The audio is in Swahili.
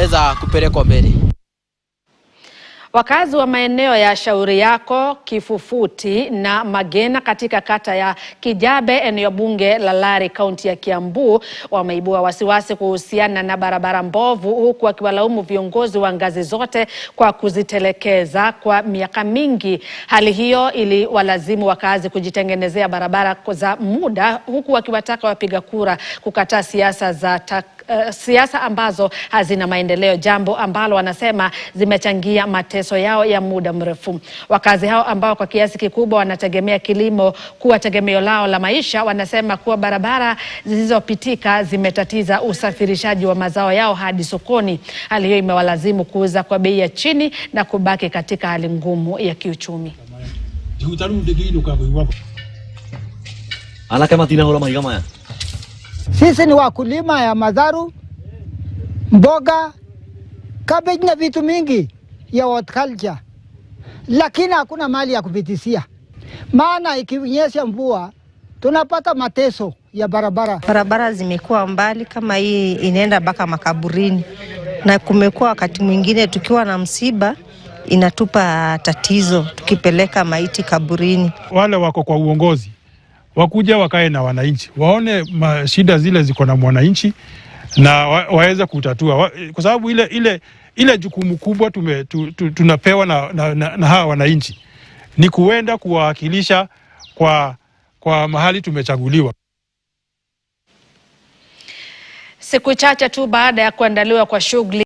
itaweza kupelekwa mbele. Wakazi wa maeneo ya Shauri Yako, Kifufuti na Magena katika kata ya Kijabe, eneo bunge la Lari, kaunti ya Kiambu, wameibua wasiwasi kuhusiana na barabara mbovu, huku wakiwalaumu viongozi wa ngazi zote kwa kuzitelekeza kwa miaka mingi. Hali hiyo iliwalazimu wakazi kujitengenezea barabara za muda, huku wakiwataka wapiga kura kukataa siasa ambazo hazina maendeleo, jambo ambalo wanasema zimechangia mateso yao ya muda mrefu. Wakazi hao ambao kwa kiasi kikubwa wanategemea kilimo kuwa tegemeo lao la maisha, wanasema kuwa barabara zisizopitika zimetatiza usafirishaji wa mazao yao hadi sokoni. Hali hiyo imewalazimu kuuza kwa bei ya chini na kubaki katika hali ngumu ya kiuchumi. Sisi ni wakulima ya madharu, mboga, cabbage na vitu mingi ya horticulture, lakini hakuna mali ya kupitisia. Maana ikinyesha mvua tunapata mateso ya barabara. Barabara zimekuwa mbali, kama hii inaenda mpaka makaburini, na kumekuwa wakati mwingine tukiwa na msiba inatupa tatizo tukipeleka maiti kaburini. Wale wako kwa uongozi wakuja wakae na wananchi, waone shida zile ziko na mwananchi na waweze kutatua, kwa sababu ile jukumu kubwa tunapewa na hawa wananchi ni kuenda kuwakilisha kwa mahali tumechaguliwa. Siku chache tu baada ya kuandaliwa kwa shughuli